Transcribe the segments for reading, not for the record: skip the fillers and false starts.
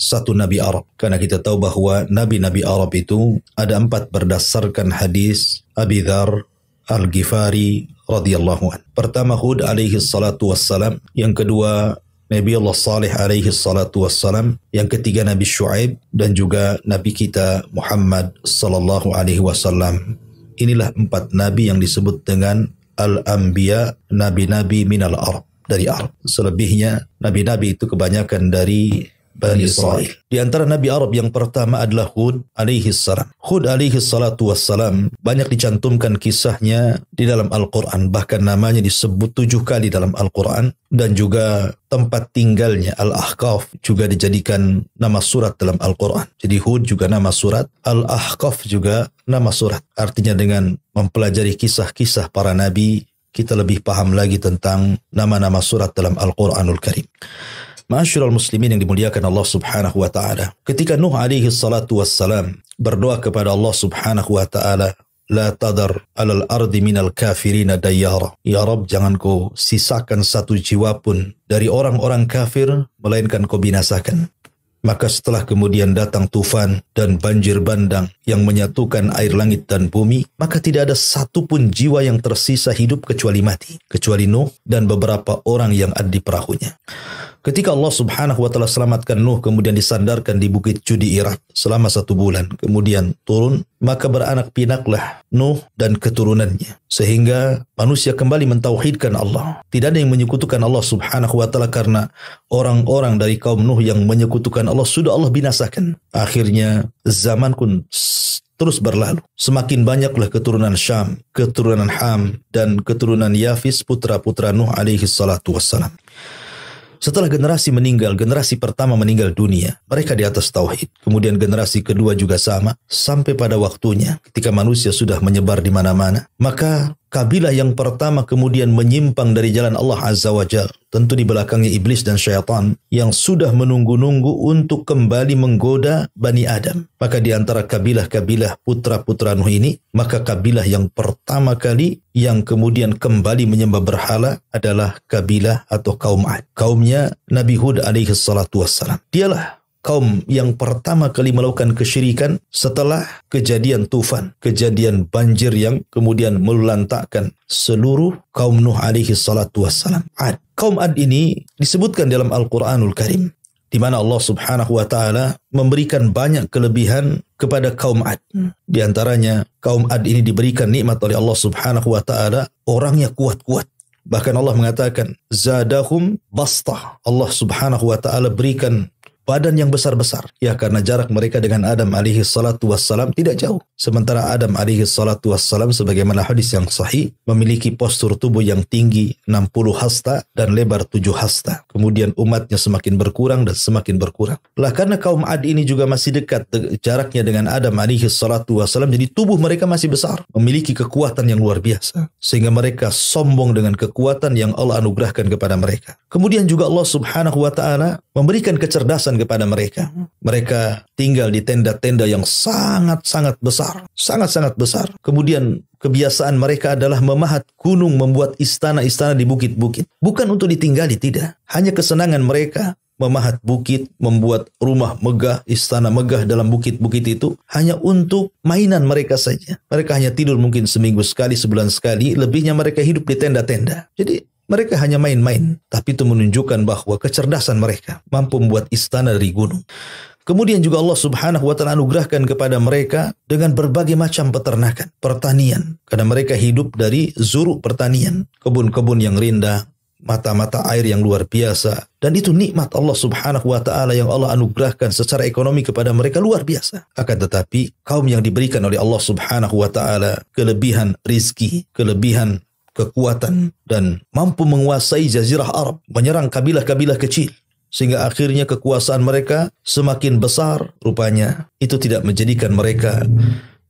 satu Nabi Arab. Karena kita tahu bahwa Nabi-Nabi Arab itu ada 4 berdasarkan hadis Abi Dzar Al-Ghifari radhiyallahu anhu. Pertama Hud alaihi salatu wassalam, yang kedua Nabi Allah Salih alaihi salatu wassalam, yang ketiga Nabi Syuaib, dan juga Nabi kita Muhammad sallallahu alaihi wasallam. Inilah 4 nabi yang disebut dengan Al-Anbiya, nabi-nabi minal Arab, dari Arab. Selebihnya nabi-nabi itu kebanyakan dari Bani Israel. Di antara Nabi Arab yang pertama adalah Hud alaihi salam. Hud alaihi salatu wassalam banyak dicantumkan kisahnya di dalam Al-Quran. Bahkan namanya disebut 7 kali dalam Al-Quran. Dan juga tempat tinggalnya Al-Ahqaf juga dijadikan nama surat dalam Al-Quran. Jadi Hud juga nama surat, Al-Ahqaf juga nama surat. Artinya dengan mempelajari kisah-kisah para nabi, kita lebih paham lagi tentang nama-nama surat dalam Al-Quranul Karim. Ma'asyiral muslimin yang dimuliakan Allah Subhanahu wa taala. Ketika Nuh alaihi salatu wassalam berdoa kepada Allah Subhanahu wa taala, la tadar 'alal ardi minal kafirina dayyara. Ya Rabb, jangan kau sisakan satu jiwa pun dari orang-orang kafir melainkan kau binasakan. Maka setelah kemudian datang tufan dan banjir bandang yang menyatukan air langit dan bumi, maka tidak ada satu pun jiwa yang tersisa hidup kecuali mati, kecuali Nuh dan beberapa orang yang ada di perahunya. Ketika Allah Subhanahu wa taala selamatkan Nuh, kemudian disandarkan di Bukit Judi Irak selama 1 bulan, kemudian turun, maka beranak pinaklah Nuh dan keturunannya, sehingga manusia kembali mentauhidkan Allah. Tidak ada yang menyekutukan Allah Subhanahu wa taala, karena orang-orang dari kaum Nuh yang menyekutukan Allah sudah Allah binasakan. Akhirnya zaman pun terus berlalu. Semakin banyaklah keturunan Syam, keturunan Ham, dan keturunan Yafis, putra-putra Nuh alaihi salatu wassalam. Setelah generasi meninggal, generasi pertama meninggal dunia, mereka di atas tauhid. Kemudian generasi kedua juga sama, sampai pada waktunya ketika manusia sudah menyebar di mana-mana, maka kabilah yang pertama kemudian menyimpang dari jalan Allah Azza wa Jalla. Tentu di belakangnya iblis dan syaitan yang sudah menunggu-nunggu untuk kembali menggoda Bani Adam. Maka di antara kabilah-kabilah putra-putra Nuh ini, maka kabilah yang pertama kali yang kemudian kembali menyembah berhala adalah kabilah atau kaum Ad. Kaumnya Nabi Hud alaihi salatu wassalam. Dialah kaum yang pertama kali melakukan kesyirikan setelah kejadian tufan, kejadian banjir yang kemudian melantakkan seluruh kaum Nuh alaihi salatu wassalam. Ad. Kaum Ad ini disebutkan dalam Al-Quranul Karim, di mana Allah Subhanahu wa taala memberikan banyak kelebihan kepada kaum Ad. Di antaranya kaum Ad ini diberikan nikmat oleh Allah Subhanahu wa taala, orangnya kuat-kuat. Bahkan Allah mengatakan zadahum bastah. Allah Subhanahu wa taala berikan badan yang besar-besar. Ya, karena jarak mereka dengan Adam alaihi salatu wassalam tidak jauh. Sementara Adam alaihi salatu wassalam, sebagaimana hadis yang sahih, memiliki postur tubuh yang tinggi 60 hasta dan lebar 7 hasta. Kemudian umatnya semakin berkurang dan semakin berkurang. Lah karena kaum Ad ini juga masih dekat jaraknya dengan Adam alaihi salatu wassalam, jadi tubuh mereka masih besar, memiliki kekuatan yang luar biasa. Sehingga mereka sombong dengan kekuatan yang Allah anugerahkan kepada mereka. Kemudian juga Allah Subhanahu wa taala memberikan kecerdasan kepada mereka. Mereka tinggal di tenda-tenda yang sangat-sangat besar. Sangat-sangat besar. Kemudian kebiasaan mereka adalah memahat gunung, membuat istana-istana di bukit-bukit. Bukan untuk ditinggali, tidak. Hanya kesenangan mereka memahat bukit, membuat rumah megah, istana megah dalam bukit-bukit itu hanya untuk mainan mereka saja. Mereka hanya tidur mungkin seminggu sekali, sebulan sekali. Lebihnya mereka hidup di tenda-tenda. Jadi mereka hanya main-main, tapi itu menunjukkan bahwa kecerdasan mereka mampu membuat istana dari gunung. Kemudian juga Allah Subhanahu wa taala anugerahkan kepada mereka dengan berbagai macam peternakan, pertanian. Karena mereka hidup dari zuruk pertanian, kebun-kebun yang rindang, mata-mata air yang luar biasa. Dan itu nikmat Allah Subhanahu wa taala yang Allah anugerahkan secara ekonomi kepada mereka luar biasa. Akan tetapi kaum yang diberikan oleh Allah Subhanahu wa taala kelebihan rizki, kelebihan kekuatan, dan mampu menguasai jazirah Arab, menyerang kabilah-kabilah kecil, sehingga akhirnya kekuasaan mereka semakin besar. Rupanya itu tidak menjadikan mereka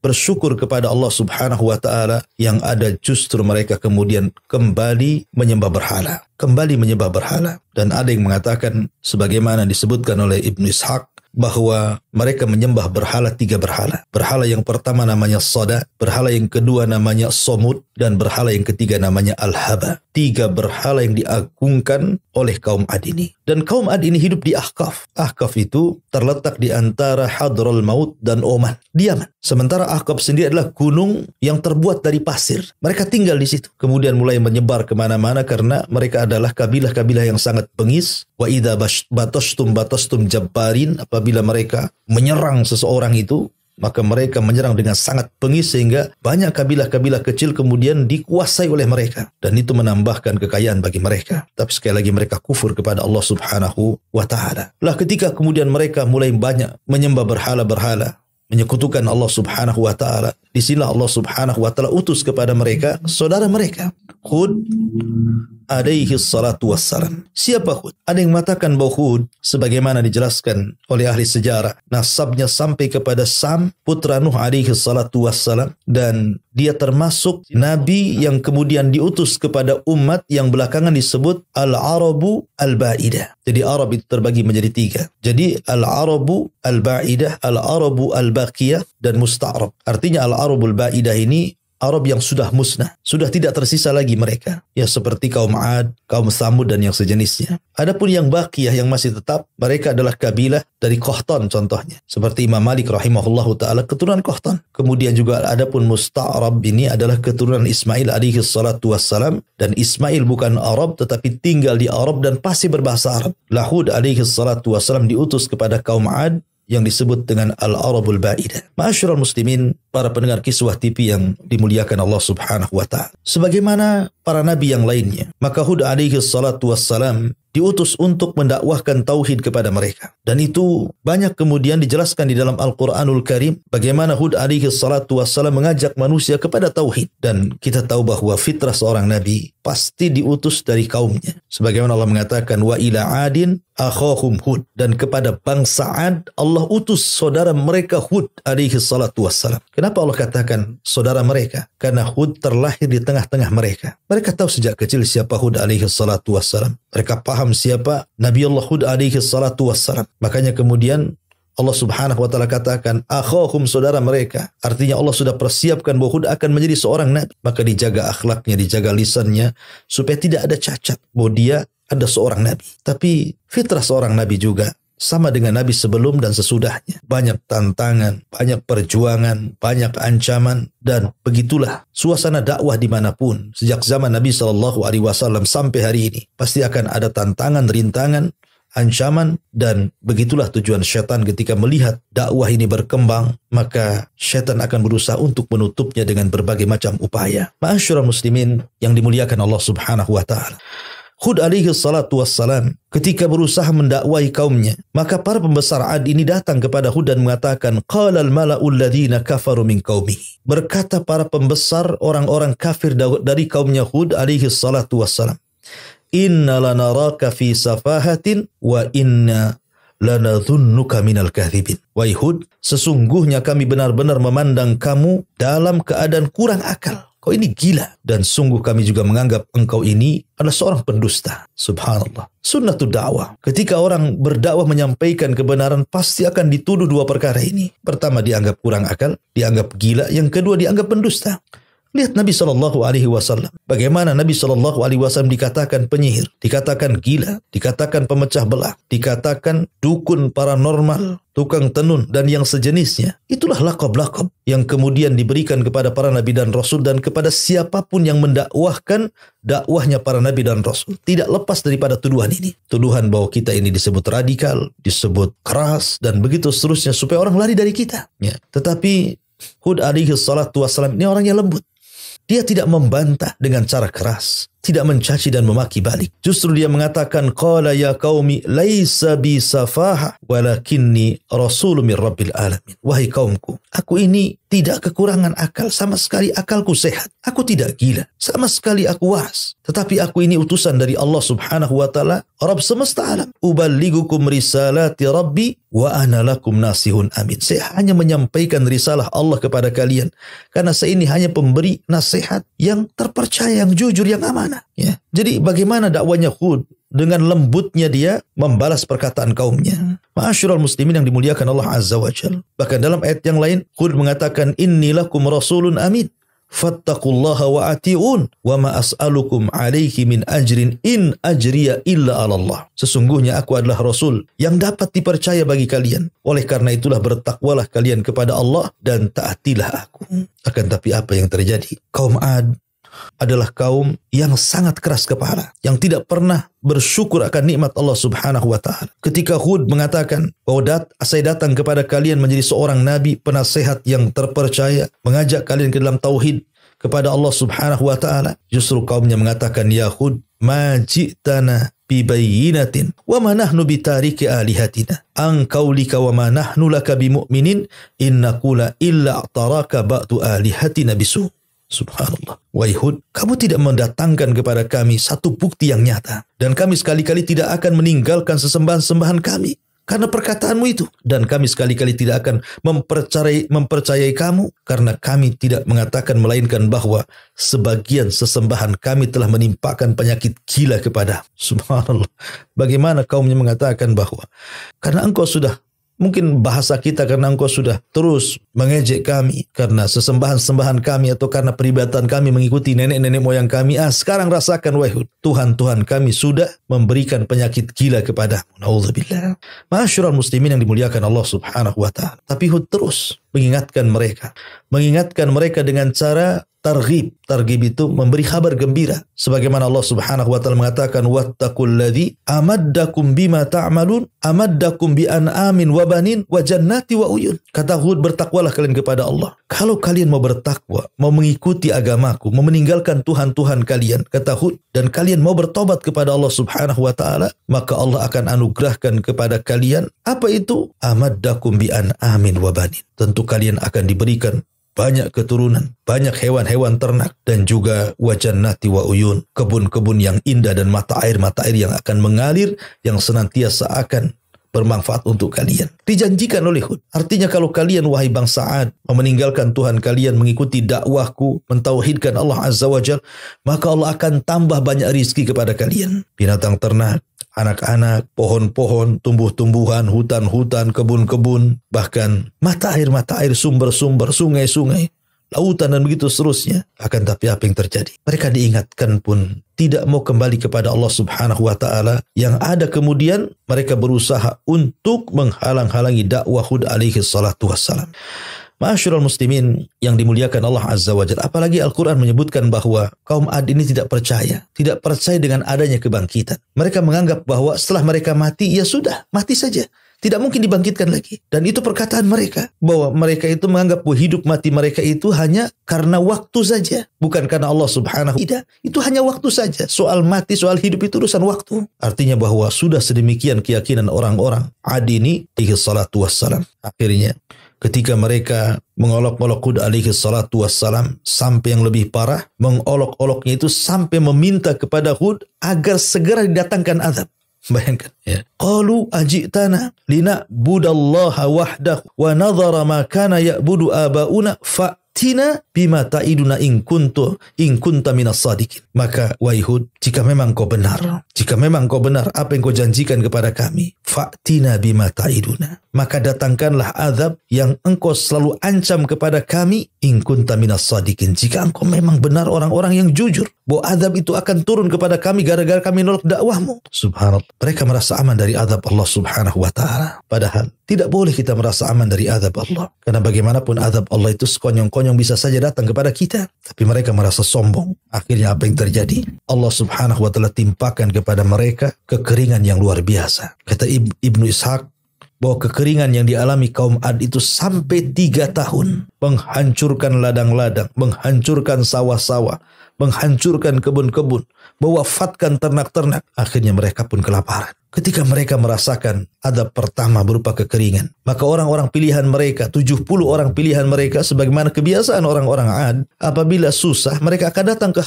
bersyukur kepada Allah Subhanahu wa taala, yang ada justru mereka kemudian kembali menyembah berhala, kembali menyembah berhala. Dan ada yang mengatakan sebagaimana disebutkan oleh Ibnu Ishaq, bahwa mereka menyembah berhala 3 berhala. Berhala yang pertama namanya Sada, berhala yang kedua namanya Somud, dan berhala yang ketiga namanya Al-Haba. 3 berhala yang diagungkan oleh kaum Ad ini. Dan kaum Ad ini hidup di Ahqaf. Ahqaf itu terletak di antara Hadraul Maut dan Oman, di Yaman. Sementara Ahqaf sendiri adalah gunung yang terbuat dari pasir. Mereka tinggal di situ. Kemudian mulai menyebar kemana-mana karena mereka adalah kabilah-kabilah yang sangat bengis. Wa idza batastum jabbarin, apabila mereka menyerang seseorang itu, maka mereka menyerang dengan sangat bengis sehingga banyak kabilah-kabilah kecil kemudian dikuasai oleh mereka. Dan itu menambahkan kekayaan bagi mereka. Tapi sekali lagi mereka kufur kepada Allah Subhanahu wa ta'ala. Lah ketika kemudian mereka mulai banyak menyembah berhala-berhala, menyekutukan Allah Subhanahu wa ta'ala, di sini Allah Subhanahu wa ta'ala utus kepada mereka saudara mereka, Hud alaihi salatu wassalam. Siapa Hud? Ada yang mengatakan bahwa Hud, sebagaimana dijelaskan oleh ahli sejarah, nasabnya sampai kepada Sam, putra Nuh alaihi salatu wassalam, dan dia termasuk nabi yang kemudian diutus kepada umat yang belakangan disebut Al-Arabu Al-Ba'idah. Jadi Arab itu terbagi menjadi 3. Jadi Al-Arabu Al-Ba'idah, Al-Arabu Al-Baqiyah, dan Musta'rab. Artinya Al-Arabu Al-Ba'idah ini Arab yang sudah musnah, sudah tidak tersisa lagi mereka. Ya seperti kaum Ad, kaum Thamud dan yang sejenisnya. Adapun yang Baqiyah yang masih tetap, mereka adalah kabilah dari Qahtan contohnya. Seperti Imam Malik rahimahullahu ta'ala keturunan Qahtan. Kemudian juga adapun Musta'rab ini adalah keturunan Ismail alaihi salatu wassalam. Dan Ismail bukan Arab tetapi tinggal di Arab dan pasti berbahasa Arab. Hud alaihi salatu wassalam diutus kepada kaum Ad yang disebut dengan Al-Arabul Ba'idah. Ma'asyiral muslimin, para pendengar kiswah TV yang dimuliakan Allah Subhanahu wa ta'ala. Sebagaimana para nabi yang lainnya, maka Hud alaihi salatu wassalam diutus untuk mendakwahkan tauhid kepada mereka. Dan itu banyak kemudian dijelaskan di dalam Al-Quranul Karim, bagaimana Hud alaihi salatu wassalam mengajak manusia kepada tauhid. Dan kita tahu bahwa fitrah seorang nabi pasti diutus dari kaumnya. Sebagaimana Allah mengatakan, wa ila adin akhahum Hud. Dan kepada bangsa Ad, Allah utus saudara mereka Hud alaihi salatu wassalam. Kenapa Allah katakan saudara mereka? Karena Hud terlahir di tengah-tengah mereka. Mereka tahu sejak kecil siapa Hud alaihi salatu wassalam. Mereka paham siapa Nabi Allah Hud alaihi salatu wassalam. Makanya kemudian Allah Subhanahu wa ta'ala katakan akhahum, saudara mereka. Artinya Allah sudah persiapkan bahwa Hud akan menjadi seorang nabi. Maka dijaga akhlaknya, dijaga lisannya, supaya tidak ada cacat bahwa dia ada seorang nabi. Tapi fitrah seorang nabi juga sama dengan nabi sebelum dan sesudahnya. Banyak tantangan, banyak perjuangan, banyak ancaman, dan begitulah suasana dakwah dimanapun. Sejak zaman Nabi SAW sampai hari ini, pasti akan ada tantangan, rintangan, ancaman, dan begitulah tujuan syaitan ketika melihat dakwah ini berkembang, maka syaitan akan berusaha untuk menutupnya dengan berbagai macam upaya. Ma'asyiral muslimin yang dimuliakan Allah Subhanahu wa ta'ala. Hud alaihi salatu wassalam ketika berusaha mendakwai kaumnya, maka para pembesar Ad ini datang kepada Hud dan mengatakan, qala al-mala'ul ladzina kafaru min qaumihi. Berkata para pembesar orang-orang kafir dari kaumnya Hud alaihi salatu wassalam, inna lanaraka fi safahatin wa inna lanadhunnuka minal kadhibin. Wahai Hud, sesungguhnya kami benar-benar memandang kamu dalam keadaan kurang akal. Kau ini gila. Dan sungguh kami juga menganggap engkau ini adalah seorang pendusta. Subhanallah. Sunnatul dakwah. Ketika orang berdakwah menyampaikan kebenaran, pasti akan dituduh 2 perkara ini. Pertama, dianggap kurang akal. Dianggap gila. Yang kedua, dianggap pendusta. Lihat Nabi SAW. Bagaimana Nabi SAW dikatakan penyihir, dikatakan gila, dikatakan pemecah belah, dikatakan dukun paranormal, tukang tenun, dan yang sejenisnya. Itulah laqab-laqab yang kemudian diberikan kepada para nabi dan rasul dan kepada siapapun yang mendakwahkan dakwahnya para nabi dan rasul. Tidak lepas daripada tuduhan ini. Tuduhan bahwa kita ini disebut radikal, disebut keras, dan begitu seterusnya supaya orang lari dari kita. Ya. Tetapi Hud alaihi salatu wassalam ini orangnya lembut. Dia tidak membantah dengan cara keras, tidak mencaci dan memaki balik. Justru dia mengatakan, qala ya qaumi laisa bi safaha walakinni rasulun min rabbil alamin. Wahai kaumku, aku ini tidak kekurangan akal, sama sekali akalku sehat. Aku tidak gila, sama sekali aku waras. Tetapi aku ini utusan dari Allah Subhanahu wa ta'ala, Rabb semesta alam. Uballigukum risalati rabbi wa ana lakum nasihun amin. Saya hanya menyampaikan risalah Allah kepada kalian, karena saya ini hanya pemberi nasihat yang terpercaya, yang jujur, yang amanah. Ya. Jadi bagaimana dakwanya Hud? Dengan lembutnya dia membalas perkataan kaumnya. Ma'asyiral muslimin yang dimuliakan Allah Azza wa Jalla. Bahkan dalam ayat yang lain, Hud mengatakan, inni lakum rasulun amin. fattaqullaha wa ati'un wa ma as'alukum alaihi min ajrin in ajriya illa 'ala Allah. Sesungguhnya aku adalah rasul yang dapat dipercaya bagi kalian. Oleh karena itulah bertakwalah kalian kepada Allah dan taatilah aku. Akan tapi apa yang terjadi? Kaum Ad adalah kaum yang sangat keras kepala, yang tidak pernah bersyukur akan nikmat Allah Subhanahu wa taala. Ketika Hud mengatakan bahwa saya datang kepada kalian menjadi seorang nabi, penasehat yang terpercaya, mengajak kalian ke dalam tauhid kepada Allah Subhanahu wa taala, justru kaumnya mengatakan, ya Hud, ma ji'tana bi bayyinatin wa ma nahnu bi tariki alihatina an qaulika wa ma nahnu laka bimu'minin innakula illa ataraka ba'du alihatina bisu. Subhanallah. Wahai Hud, kamu tidak mendatangkan kepada kami satu bukti yang nyata. Dan kami sekali-kali tidak akan meninggalkan sesembahan-sembahan kami karena perkataanmu itu. Dan kami sekali-kali tidak akan mempercayai kamu karena kami tidak mengatakan melainkan bahwa sebagian sesembahan kami telah menimpakan penyakit gila kepada. Subhanallah. Bagaimana kaumnya mengatakan bahwa karena engkau sudah, mungkin bahasa kita, karena engkau sudah terus mengejek kami karena sesembahan-sembahan kami atau karena peribadatan kami mengikuti nenek-nenek moyang kami. Sekarang rasakan wahai Tuhan-Tuhan kami sudah memberikan penyakit gila kepadamu. Nauzubillah. Ma'asyiral muslimin yang dimuliakan Allah Subhanahu wa taala. Tapi Hud terus mengingatkan mereka dengan cara targhib. Targhib itu memberi kabar gembira. Sebagaimana Allah Subhanahu wa taala mengatakan, wattaqul ladzi amaddakum bima ta'malun amaddakum bi an'amin wa banin wa jannati wa uyun. Kata Hud, bertakwalah kalian kepada Allah. Kalau kalian mau bertakwa, mau mengikuti agamaku, mau meninggalkan Tuhan-Tuhan kalian, kata Hud, dan kalian mau bertobat kepada Allah Subhanahu wa taala, maka Allah akan anugerahkan kepada kalian apa itu? Amaddakum bi an'amin wa banin. Tentu kalian akan diberikan banyak keturunan, banyak hewan-hewan ternak, dan juga wajannati wa uyun, kebun-kebun yang indah dan mata air yang akan mengalir, yang senantiasa akan bermanfaat untuk kalian. Dijanjikan oleh Hud. Artinya kalau kalian wahai bangsa Ad meninggalkan Tuhan kalian, mengikuti dakwahku, mentauhidkan Allah Azza wa Jalla, maka Allah akan tambah banyak rizki kepada kalian. Binatang ternak, anak-anak, pohon-pohon, tumbuh-tumbuhan, hutan-hutan, kebun-kebun, bahkan mata air, sumber-sumber, sungai-sungai, lautan, dan begitu seterusnya. Akan tapi apa yang terjadi? Mereka diingatkan pun tidak mau kembali kepada Allah Subhanahu wa taala. Yang ada kemudian mereka berusaha untuk menghalang-halangi dakwah Hud alaihi salatu wassalam. Ma'asyiral muslimin yang dimuliakan Allah Azza wa Jalla, apalagi Al-Quran menyebutkan bahwa kaum Ad ini tidak percaya dengan adanya kebangkitan. Mereka menganggap bahwa setelah mereka mati, ya sudah, mati saja. Tidak mungkin dibangkitkan lagi. Dan itu perkataan mereka, bahwa mereka itu menganggap bahwa hidup mati mereka itu hanya karena waktu saja, bukan karena Allah Subhanahu wa taala. Tidak, itu hanya waktu saja. Soal mati, soal hidup itu urusan waktu. Artinya bahwa sudah sedemikian keyakinan orang-orang Ad ini alaihi salatu wassalam. Akhirnya ketika mereka mengolok-olok Hud alaihi salatu wassalam sampai yang lebih parah, mengolok-oloknya itu sampai meminta kepada Hud agar segera didatangkan azab. Bayangkan ya. Qalu ajitana lina'budallaha wahdahu wa nadhara ma kana ya'budu abauna fa'tina bima ta'iduna in kunta minas sadiqin. Maka wahai Hud, jika memang kau benar apa yang kau janjikan kepada kami, fa'tina bima ta'iduna, maka datangkanlah azab yang engkau selalu ancam kepada kami, in kunta minas sadiqin, jika engkau memang benar orang-orang yang jujur, bahwa azab itu akan turun kepada kami gara-gara kami nolak dakwahmu. Subhanallah. Mereka merasa aman dari azab Allah Subhanahu wa taala. Padahal tidak boleh kita merasa aman dari azab Allah. Karena bagaimanapun azab Allah itu sekonyong-konyong bisa saja datang kepada kita. Tapi mereka merasa sombong. Akhirnya apa yang terjadi? Allah Subhanahu wa taala timpakan kepada mereka kekeringan yang luar biasa. Kata Ibnu Ishaq bahwa kekeringan yang dialami kaum Ad itu sampai 3 tahun. Menghancurkan ladang-ladang, menghancurkan sawah-sawah, menghancurkan kebun-kebun, mewafatkan ternak-ternak. Akhirnya mereka pun kelaparan. Ketika mereka merasakan azab pertama berupa kekeringan, maka orang-orang pilihan mereka, 70 orang pilihan mereka, sebagaimana kebiasaan orang-orang Ad, apabila susah, mereka akan datang ke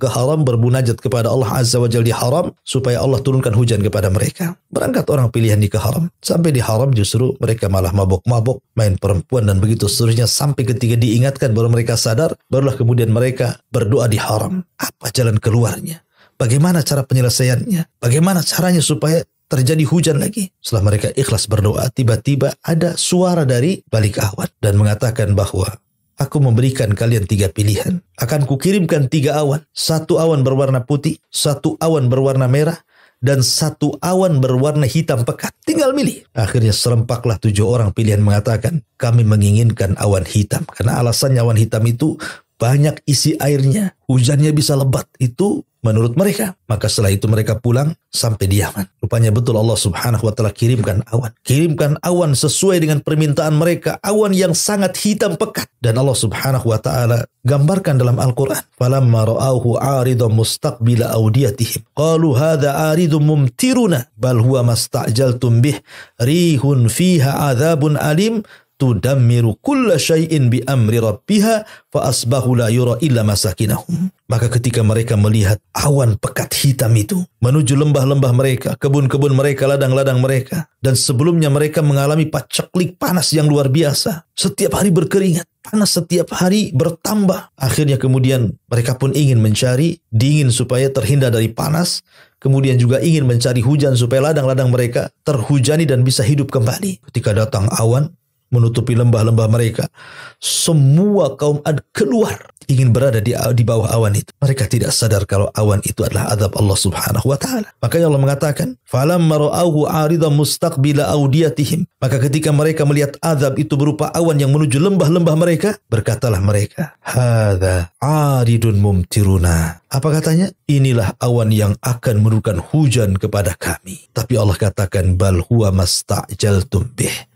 haram, bermunajat kepada Allah Azza wa Jalla di haram, supaya Allah turunkan hujan kepada mereka. Berangkat orang pilihan ke haram. Sampai di haram justru mereka malah mabok-mabok, main perempuan, dan begitu seterusnya, sampai ketika diingatkan baru mereka sadar, barulah kemudian mereka berdoa di haram. Apa jalan keluarnya? Bagaimana cara penyelesaiannya? Bagaimana caranya supaya terjadi hujan lagi? Setelah mereka ikhlas berdoa, tiba-tiba ada suara dari balik awan dan mengatakan bahwa aku memberikan kalian 3 pilihan. Akan kukirimkan 3 awan. 1 awan berwarna putih, 1 awan berwarna merah, dan 1 awan berwarna hitam pekat. Tinggal milih. Akhirnya serempaklah 7 orang pilihan mengatakan, kami menginginkan awan hitam. Karena alasannya awan hitam itu banyak isi airnya. Hujannya bisa lebat. Itu menurut mereka. Maka setelah itu mereka pulang sampai di Yaman. Rupanya betul Allah subhanahu wa ta'ala kirimkan awan. Kirimkan awan sesuai dengan permintaan mereka. Awan yang sangat hitam pekat. Dan Allah subhanahu wa ta'ala gambarkan dalam Al-Quran. Falamma ra'auhu aridan mustaqbila awdiyatihim. Qalu hadha aridun mumtiruna. Bal huwa masta'jaltum bih. Rihun fiha adhabun alim. Tudammiru kulla syai'in bi amri rabbiha fa asbahu la yura illa masakinahum. Maka ketika mereka melihat awan pekat hitam itu menuju lembah-lembah mereka, kebun-kebun mereka, ladang-ladang mereka, dan sebelumnya mereka mengalami paceklik panas yang luar biasa, setiap hari berkeringat, panas setiap hari bertambah. Akhirnya kemudian mereka pun ingin mencari dingin supaya terhindar dari panas, kemudian juga ingin mencari hujan supaya ladang-ladang mereka terhujani dan bisa hidup kembali. Ketika datang awan menutupi lembah-lembah mereka, semua kaum Ad keluar ingin berada di bawah awan itu. Mereka tidak sadar kalau awan itu adalah azab Allah subhanahu wa ta'ala. Makanya Allah mengatakan, falamma ra'auhu 'aridan mustaqbila awdiyatihim. Maka ketika mereka melihat azab itu berupa awan yang menuju lembah-lembah mereka, berkatalah mereka, hadza 'aridun mumtiruna. Apa katanya? Inilah awan yang akan menurunkan hujan kepada kami. Tapi Allah katakan, bal huwa masta'jaltum bih.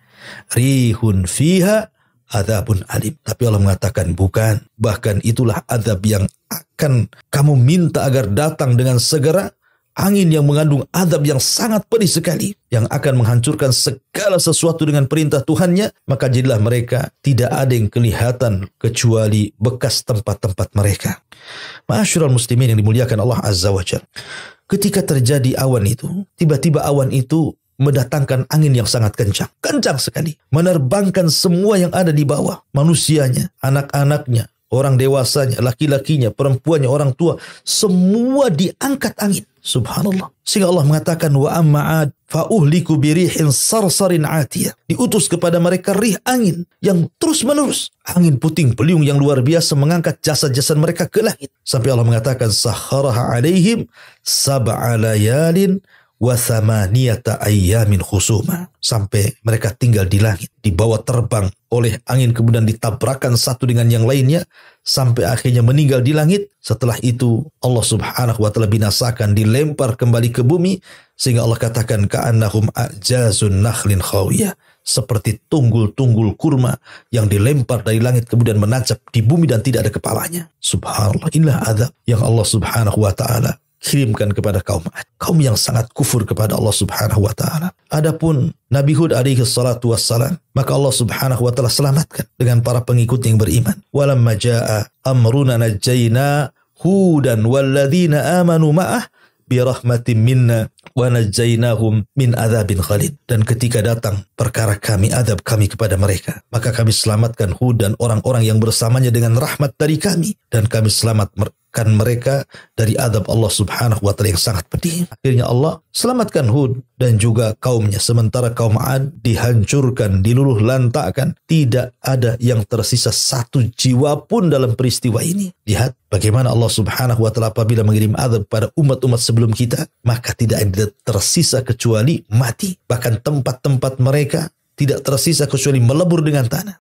Rihun fiha adzabun alim. Tapi Allah mengatakan bukan. Bahkan itulah azab yang akan kamu minta agar datang dengan segera. Angin yang mengandung azab yang sangat pedih sekali. Yang akan menghancurkan segala sesuatu dengan perintah Tuhannya. Maka jadilah mereka tidak ada yang kelihatan kecuali bekas tempat-tempat mereka. Ma'asyiral muslimin yang dimuliakan Allah Azza wa Jalla. Ketika terjadi awan itu, tiba-tiba awan itu mendatangkan angin yang sangat kencang. Kencang sekali. Menerbangkan semua yang ada di bawah. Manusianya, anak-anaknya, orang dewasanya, laki-lakinya, perempuannya, orang tua. Semua diangkat angin. Subhanallah. Sehingga Allah mengatakan, wa amma'ad fa'uhliku birihin sarsarin atiyah. Diutus kepada mereka rih angin yang terus menerus. Angin puting beliung yang luar biasa mengangkat jasad-jasad mereka ke langit. Sampai Allah mengatakan, sakharaha alaihim sab'a layalin wa thamaniyata ayyamin khusuma. Sampai mereka tinggal di langit, dibawa terbang oleh angin, kemudian ditabrakan satu dengan yang lainnya sampai akhirnya meninggal di langit. Setelah itu Allah subhanahu wa ta'ala binasakan, dilempar kembali ke bumi, sehingga Allah katakan ka'annahum a'jazun nakhlin khawiyah, seperti tunggul-tunggul kurma yang dilempar dari langit kemudian menancap di bumi dan tidak ada kepalanya. Subhanallah. Inilah azab yang Allah subhanahu wa ta'ala kirimkan kepada kaum Ad, kaum yang sangat kufur kepada Allah subhanahu wa ta'ala. Adapun Nabi Hud alaihi salatu wassalam, maka Allah subhanahu wa ta'ala selamatkan dengan para pengikut yang beriman. Walamma ja'a amruna najjayna hudan walladzina amanu ma'ah birahmatin minna wa najjaynahum min adzabin ghalid. Dan ketika datang perkara kami, azab kami kepada mereka, maka kami selamatkan Hud dan orang-orang yang bersamanya dengan rahmat dari kami, dan kami selamatkan mereka dari azab Allah subhanahu wa ta'ala yang sangat pedih. Akhirnya Allah selamatkan Hud dan juga kaumnya, sementara kaum Ad dihancurkan, diluluh lantakkan. Tidak ada yang tersisa satu jiwa pun dalam peristiwa ini. Lihat bagaimana Allah subhanahu wa ta'ala apabila mengirim azab pada umat-umat sebelum kita, maka tidak ada tersisa kecuali mati. Bahkan tempat-tempat mereka tidak tersisa kecuali melebur dengan tanah.